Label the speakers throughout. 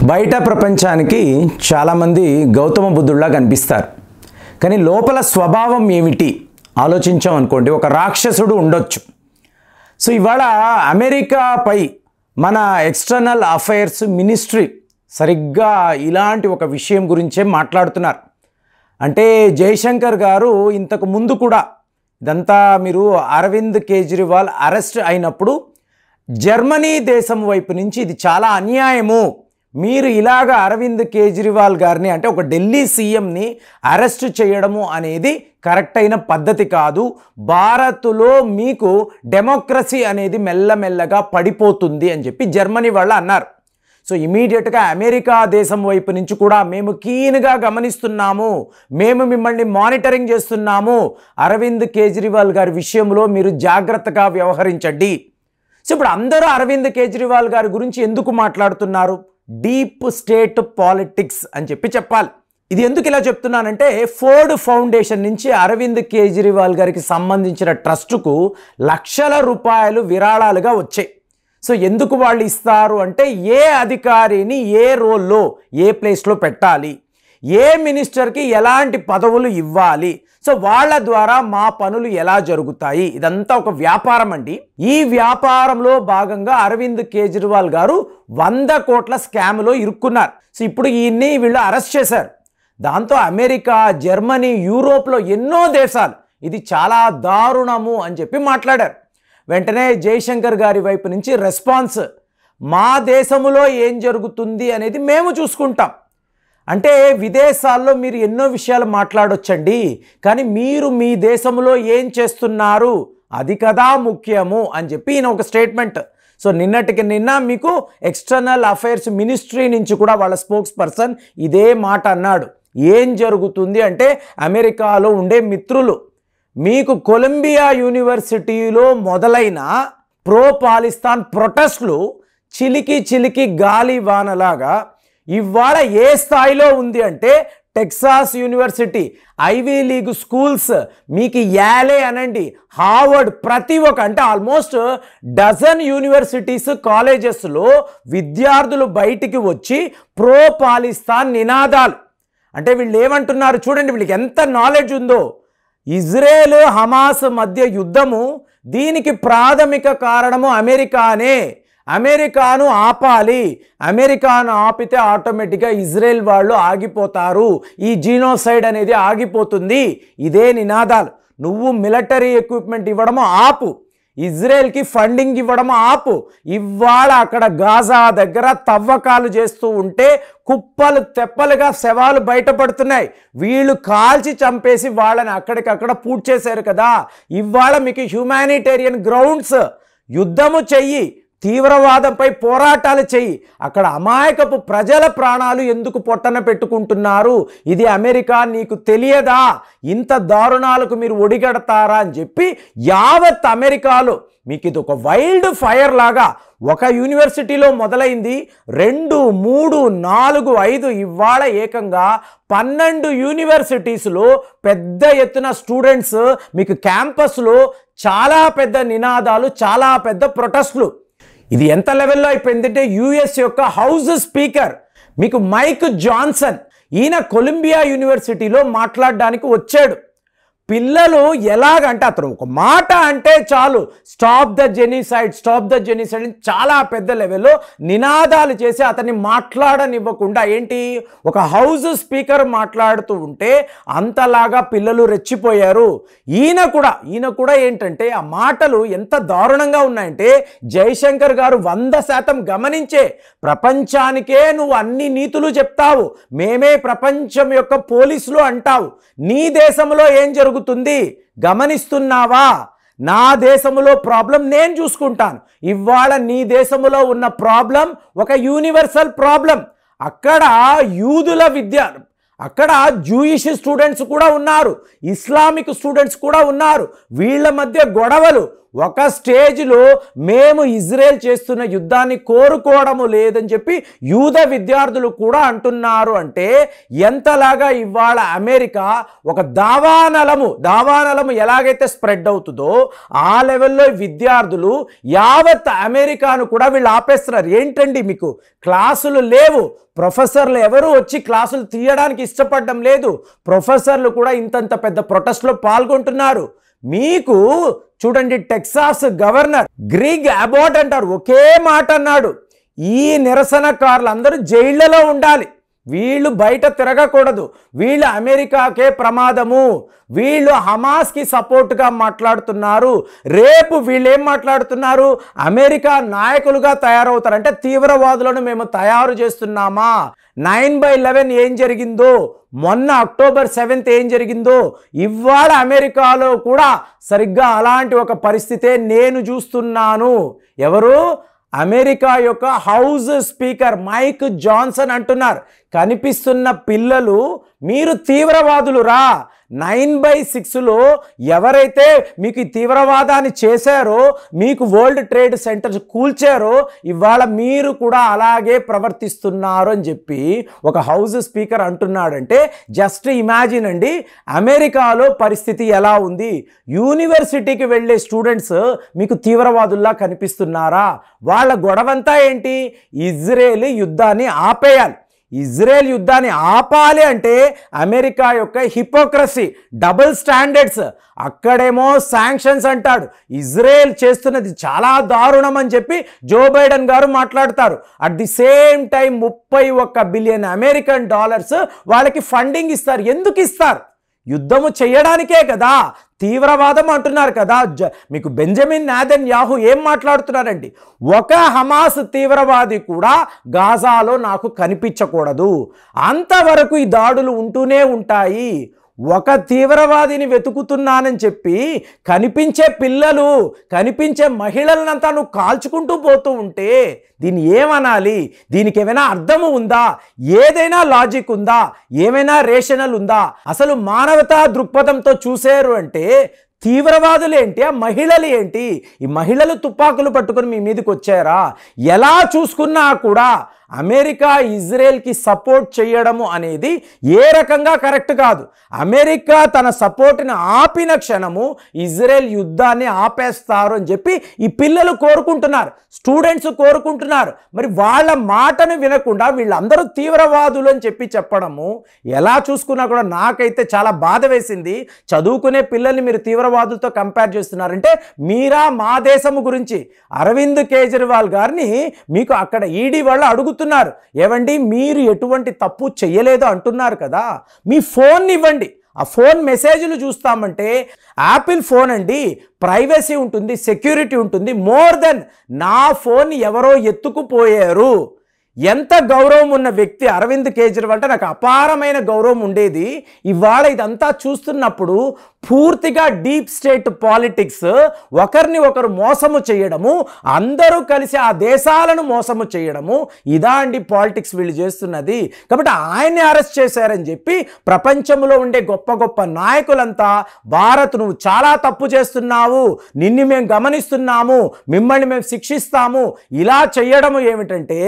Speaker 1: బయట ప్రపంచానికి చాలామంది గౌతమ బుద్ధుడిలా కనిపిస్తారు. కానీ లోపల స్వభావం ఏమిటి ఆలోచించాం అనుకోండి, ఒక రాక్షసుడు ఉండొచ్చు. సో ఇవాళ అమెరికాపై మన ఎక్స్టర్నల్ అఫైర్స్ మినిస్ట్రీ సరిగ్గా ఇలాంటి ఒక విషయం గురించే మాట్లాడుతున్నారు. అంటే జయశంకర్ గారు ఇంతకు ముందు కూడా ఇదంతా మీరు అరవింద్ కేజ్రీవాల్ అరెస్ట్ అయినప్పుడు జర్మనీ దేశం వైపు నుంచి ఇది చాలా అన్యాయము, మీరు ఇలాగ అరవింద్ కేజ్రీవాల్ గారిని అంటే ఒక ఢిల్లీ సీఎంని అరెస్ట్ చేయడము అనేది కరెక్ట్ అయిన పద్ధతి కాదు, భారత్లో మీకు డెమోక్రసీ అనేది మెల్లమెల్లగా పడిపోతుంది అని చెప్పి జర్మనీ వాళ్ళు అన్నారు. సో ఇమీడియట్గా అమెరికా దేశం వైపు నుంచి కూడా మేము కీన్గా గమనిస్తున్నాము, మేము మిమ్మల్ని మానిటరింగ్ చేస్తున్నాము, అరవింద్ కేజ్రీవాల్ గారి విషయంలో మీరు జాగ్రత్తగా వ్యవహరించండి. సో ఇప్పుడు అందరూ అరవింద్ కేజ్రీవాల్ గారి గురించి ఎందుకు మాట్లాడుతున్నారు? డీప్ స్టేట్ పాలిటిక్స్ అని చెప్పాలి. ఇది ఎందుకు ఇలా చెప్తున్నానంటే, ఫోర్డ్ ఫౌండేషన్ నుంచి అరవింద్ కేజ్రీవాల్ గారికి సంబంధించిన ట్రస్టుకు లక్షల రూపాయలు విరాళాలుగా వచ్చాయి. సో ఎందుకు వాళ్ళు ఇస్తారు అంటే, ఏ అధికారిని ఏ రోల్లో ఏ ప్లేస్లో పెట్టాలి, ఏ మినిస్టర్కి ఎలాంటి పదవులు ఇవ్వాలి, సో వాళ్ళ ద్వారా మా పనులు ఎలా జరుగుతాయి, ఇదంతా ఒక వ్యాపారం అండి. ఈ వ్యాపారంలో భాగంగా అరవింద్ కేజ్రీవాల్ గారు 100 కోట్ల స్కామ్లో ఇరుక్కున్నారు. సో ఇప్పుడు ఈయన్ని వీళ్ళు అరెస్ట్ చేశారు. దాంతో అమెరికా, జర్మనీ, యూరోప్లో ఎన్నో దేశాలు ఇది చాలా దారుణము అని చెప్పి మాట్లాడారు. వెంటనే జయశంకర్ గారి వైపు నుంచి రెస్పాన్స్, మా దేశంలో ఏం జరుగుతుంది అనేది మేము చూసుకుంటాం. అంటే విదేశాల్లో మీరు ఎన్నో విషయాలు మాట్లాడొచ్చండి, కానీ మీరు మీ దేశంలో ఏం చేస్తున్నారు అది కదా ముఖ్యము అని చెప్పి ఈయన ఒక స్టేట్మెంట్. సో నిన్నటికి నిన్న మీకు ఎక్స్టర్నల్ అఫైర్స్ మినిస్ట్రీ నుంచి కూడా వాళ్ళ స్పోక్స్ పర్సన్ ఇదే మాట అన్నాడు. ఏం జరుగుతుంది అంటే, అమెరికాలో ఉండే మిత్రులు, మీకు కొలంబియా యూనివర్సిటీలో మొదలైన ప్రో పాలిస్తాన్ ప్రొటెస్ట్లు చిలికి గాలి వానలాగా ఇవాళ ఏ స్థాయిలో ఉంది అంటే, Texas university, ivy league schools, మీకు యాలే అనండి, హార్వర్డ్, ప్రతి ఒక్క అంటే ఆల్మోస్ట్ డజన్ యూనివర్సిటీస్, కాలేజెస్లో విద్యార్థులు బయటికి వచ్చి ప్రో పాలిస్తాన్ నినాదాలు. అంటే వీళ్ళు ఏమంటున్నారు చూడండి, వీళ్ళకి ఎంత నాలెడ్జ్ ఉందో. ఇజ్రాయెల్ హమాస్ మధ్య యుద్ధము, దీనికి ప్రాథమిక కారణము అమెరికానే, అమెరికాను ఆపాలి, అమెరికాను ఆపితే ఆటోమేటిక్గా ఇజ్రాయెల్ వాళ్ళు ఆగిపోతారు, ఈ జీనోసైడ్ అనేది ఆగిపోతుంది, ఇదే నినాదాలు. నువ్వు మిలిటరీ ఎక్విప్మెంట్ ఇవ్వడము ఆపు, ఇజ్రాయెల్కి ఫండింగ్ ఇవ్వడము ఆపు. ఇవాళ అక్కడ గాజా దగ్గర తవ్వకాలు చేస్తూ ఉంటే కుప్పలు తెప్పలుగా శవాలు బయటపడుతున్నాయి. వీళ్ళు కాల్చి చంపేసి వాళ్ళని అక్కడికక్కడ పూడ్చి చేశారు కదా. ఇవాళ మీకు హ్యూమానిటేరియన్ గ్రౌండ్స్, యుద్ధము చెయ్యి, తీవ్రవాదంపై పోరాటాలు చెయ్యి. అక్కడ అమాయకపు ప్రజల ప్రాణాలు ఎందుకు పొట్టన పెట్టుకుంటున్నారు? ఇది అమెరికా నీకు తెలియదా? ఇంత దారుణాలకు మీరు ఒడిగడతారా అని చెప్పి యావత్ అమెరికాలో మీకు ఇది ఒక వైల్డ్ ఫైర్ లాగా, ఒక యూనివర్సిటీలో మొదలైంది, 2, 3, 4, 5 ఇవాళ ఏకంగా 12 యూనివర్సిటీస్లో పెద్ద ఎత్తున స్టూడెంట్స్, మీకు క్యాంపస్లో చాలా పెద్ద నినాదాలు, చాలా పెద్ద ప్రొటెస్ట్లు. ఇది ఎంత లెవెల్లో అయిపోయిందంటే, యుఎస్ యొక్క హౌస్ స్పీకర్ మీకు మైక్ జాన్సన్, ఈయన కొలంబియా యూనివర్సిటీలో మాట్లాడడానికి వచ్చాడు. పిల్లలు ఎలాగంటే, అతను ఒక మాట అంటే చాలు, స్టాప్ ద జెనీసైడ్, స్టాప్ ద జెనీసైడ్ అని చాలా పెద్ద లెవెల్లో నినాదాలు చేసి అతన్ని మాట్లాడనివ్వకుండా, ఏంటి ఒక హౌస్ స్పీకర్ మాట్లాడుతూ ఉంటే అంతలాగా పిల్లలు రెచ్చిపోయారు. ఈయన కూడా ఏంటంటే, ఆ మాటలు ఎంత దారుణంగా ఉన్నాయంటే, జయశంకర్ గారు 100% గమనించే, ప్రపంచానికే నువ్వు అన్ని నీతులు చెప్తావు, మేమే ప్రపంచం యొక్క పోలీసులు అంటావు, నీ దేశంలో ఏం జరుగుతుంది గమనిస్తున్నావా? నా దేశంలో ప్రాబ్లం నేను చూసుకుంటాను. ఇవాళ నీ దేశంలో ఉన్న ప్రాబ్లం ఒక యూనివర్సల్ ప్రాబ్లం. అక్కడ యూదుల విద్య, అక్కడ జూయిష్ స్టూడెంట్స్ కూడా ఉన్నారు, ఇస్లామిక్ స్టూడెంట్స్ కూడా ఉన్నారు. వీళ్ళ మధ్య గొడవలు, ఒక స్టేజ్లో మేము ఇజ్రాయెల్ చేస్తున్న యుద్ధాన్ని కోరుకోవడము లేదని చెప్పి యూద విద్యార్థులు కూడా అంటున్నారు. అంటే ఎంతలాగా ఇవాళ అమెరికా ఒక దావానలము ఎలాగైతే స్ప్రెడ్ అవుతుందో ఆ లెవెల్లో విద్యార్థులు యావత్ అమెరికాను కూడా వీళ్ళు ఆపేస్తున్నారు. ఏంటండి మీకు క్లాసులు లేవు, ప్రొఫెసర్లు ఎవరు వచ్చి క్లాసులు తీయడానికి ఇష్టపడడం లేదు, ప్రొఫెసర్లు కూడా ఇంతంత పెద్ద ప్రొటెస్ట్లో పాల్గొంటున్నారు. మీకు చూడండి, టెక్సాస్ గవర్నర్ గ్రెగ్ అబాట్ అంటారు, ఒకే మాట అన్నాడు, ఈ నిరసనకారులు అందరూ జైళ్లలో ఉండాలి, వీళ్ళు బయట తిరగకూడదు, వీళ్ళు అమెరికాకే ప్రమాదము, వీళ్ళు హమాస్కి సపోర్ట్గా మాట్లాడుతున్నారు, రేపు వీళ్ళు ఏం మాట్లాడుతున్నారు, అమెరికా నాయకులుగా తయారవుతారు, అంటే తీవ్రవాదులను మేము తయారు చేస్తున్నామా. 9/11 ఏం జరిగిందో, మొన్న అక్టోబర్ 7th ఏం జరిగిందో, ఇవాళ అమెరికాలో కూడా సరిగ్గా అలాంటి ఒక పరిస్థితే నేను చూస్తున్నాను. ఎవరు? అమెరికా యొక్క హౌస్ స్పీకర్ మైక్ జాన్సన్ అంటున్నారు, కనిపిస్తున్న పిల్లలు మీరు తీవ్రవాదులు రా. 9/6లో ఎవరైతే మీకు తీవ్రవాదాన్ని చేశారో, మీకు వరల్డ్ ట్రేడ్ సెంటర్స్ కూల్చారో, ఇవాళ మీరు కూడా అలాగే ప్రవర్తిస్తున్నారు అని చెప్పి ఒక హౌస్ స్పీకర్ అంటున్నాడంటే జస్ట్ ఇమాజిన్ అండి, అమెరికాలో పరిస్థితి ఎలా ఉంది. యూనివర్సిటీకి వెళ్ళే స్టూడెంట్స్ మీకు తీవ్రవాదుల్లా కనిపిస్తున్నారా? వాళ్ళ గొడవంతా ఏంటి? ఇజ్రాయెల్ యుద్ధాన్ని ఆపేయాలి. ఇజ్రాయెల్ యుద్ధాన్ని ఆపాలి అంటే అమెరికా యొక్క హిపోక్రసీ, డబుల్ స్టాండర్డ్స్. అక్కడేమో శాంక్షన్స్ అంటాడు, ఇజ్రాయెల్ చేస్తున్నది చాలా దారుణం అని చెప్పి జో బైడెన్ గారు మాట్లాడతారు. At the same time 31 billion American dollars వాళ్ళకి ఫండింగ్ ఇస్తారు. ఎందుకు ఇస్తారు? యుద్ధము చేయడానికే కదా. తీవ్రవాదం అంటున్నారు కదా. మీకు బెంజమిన్ నెతన్యాహు ఏం మాట్లాడుతున్నారండి, ఒక హమాస్ తీవ్రవాది కూడా గాజాలో నాకు కనిపించకూడదు, అంతవరకు ఈ దాడులు ఉంటూనే ఉంటాయి. ఒక తీవ్రవాదిని వెతుకుతున్నానని చెప్పి కనిపించే పిల్లలు, కనిపించే మహిళలనంతా నువ్వు కాల్చుకుంటూ పోతూ ఉంటే దీన్ని ఏమనాలి? దీనికి ఏమైనా అర్థము ఉందా? ఏదైనా లాజిక్ ఉందా? ఏమైనా రేషనల్ ఉందా? అసలు మానవతా దృక్పథంతో చూసారు అంటే తీవ్రవాదులు ఏంటి, ఆ మహిళలు ఏంటి? ఈ మహిళలు తుపాకులు పట్టుకొని మీ మీదకి వచ్చారా? ఎలా చూసుకున్నా కూడా అమెరికా ఇజ్రాయెల్కి సపోర్ట్ చేయడము అనేది ఏ రకంగా కరెక్ట్ కాదు. అమెరికా తన సపోర్ట్ని ఆపిన క్షణము ఇజ్రాయెల్ యుద్ధాన్ని ఆపేస్తారు అని చెప్పి ఈ పిల్లలు కోరుకుంటున్నారు, స్టూడెంట్స్ కోరుకుంటున్నారు. మరి వాళ్ళ మాటను వినకుండా వీళ్ళందరూ తీవ్రవాదులు అని చెప్పి చెప్పడము ఎలా చూసుకున్నా కూడా నాకైతే చాలా బాధ వేసింది. చదువుకునే పిల్లల్ని మీరు తీవ్రవాదులతో కంపేర్ చేస్తున్నారంటే మీరా మా దేశము గురించి అరవింద్ కేజ్రీవాల్ గారిని మీకు అక్కడ ఈడీ వాళ్ళు అడుగుతున్నారు, ఏవండి మీరు ఎటువంటి తప్పు చేయలేదు అంటున్నారు కదా, మీ ఫోన్ ఇవ్వండి, ఆ ఫోన్ మెసేజ్లు చూస్తామంటే యాపిల్ ఫోన్ అండి, ప్రైవసీ ఉంటుంది, సెక్యూరిటీ ఉంటుంది. మోర్ దెన్ నా ఫోన్ ఎవరో ఎత్తుకుపోయారు. ఎంత గౌరవం ఉన్న వ్యక్తి అరవింద్ కేజ్రీవాల్ అంటే నాకు అపారమైన గౌరవం ఉండేది. ఇవాళ ఇదంతా చూస్తున్నప్పుడు పూర్తిగా డీప్ స్టేట్ పాలిటిక్స్, ఒకరిని ఒకరు మోసము చేయడము, అందరూ కలిసి ఆ దేశాలను మోసము చేయడము, ఇదా అండి పాలిటిక్స్ వీళ్ళు చేస్తున్నది. కాబట్టి ఆయన్ని అరెస్ట్ చేశారని చెప్పి ప్రపంచంలో ఉండే గొప్ప గొప్ప నాయకులంతా భారత్ నువ్వు చాలా తప్పు చేస్తున్నావు, నిన్ను మేము గమనిస్తున్నాము, మిమ్మల్ని మేము శిక్షిస్తాము, ఇలా చేయడము ఏమిటంటే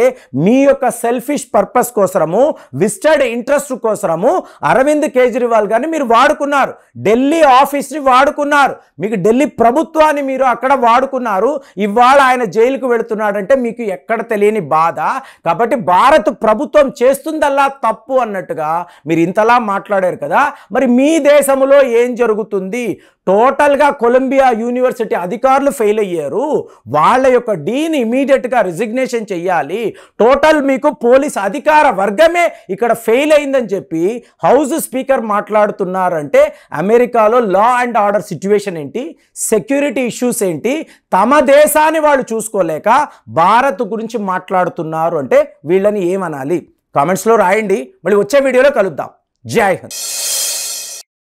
Speaker 1: మీ యొక్క సెల్ఫిష్ పర్పస్ కోసము, విస్టెడ్ ఇంట్రెస్ట్ కోసము అరవింద్ కేజ్రీవాల్ గారిని మీరు వాడుకున్నారు, ఢిల్లీ ఆఫీస్ని వాడుకున్నారు, మీకు ఢిల్లీ ప్రభుత్వాన్ని మీరు అక్కడ వాడుకున్నారు. ఇవాళ ఆయన జైలుకు వెళుతున్నాడంటే మీకు ఎక్కడ తెలియని బాధ. కాబట్టి భారత ప్రభుత్వం చేస్తుందల్లా తప్పు అన్నట్టుగా మీరు ఇంతలా మాట్లాడారు కదా. మరి మీ దేశంలో ఏం జరుగుతుంది? టోటల్గా కొలంబియా యూనివర్సిటీ అధికారులు ఫెయిల్ అయ్యారు, వాళ్ళ యొక్క డీన్ ఇమీడియట్గా రిజిగ్నేషన్ చెయ్యాలి, టోటల్ మీకు పోలీస్ అధికార వర్గమే ఇక్కడ ఫెయిల్ అయిందని చెప్పి హౌస్ స్పీకర్ మాట్లాడుతున్నారంటే అమెరికాలో లా అండ్ ఆర్డర్ సిచ్యువేషన్ ఏంటి, సెక్యూరిటీ ఇష్యూస్ ఏంటి, తమ దేశాన్ని వాళ్ళు చూసుకోలేక భారత్ గురించి మాట్లాడుతున్నారు అంటే వీళ్ళని ఏమనాలి? కామెంట్స్లో రాయండి. మళ్ళీ వచ్చే వీడియోలో కలుద్దాం. జై హింద్.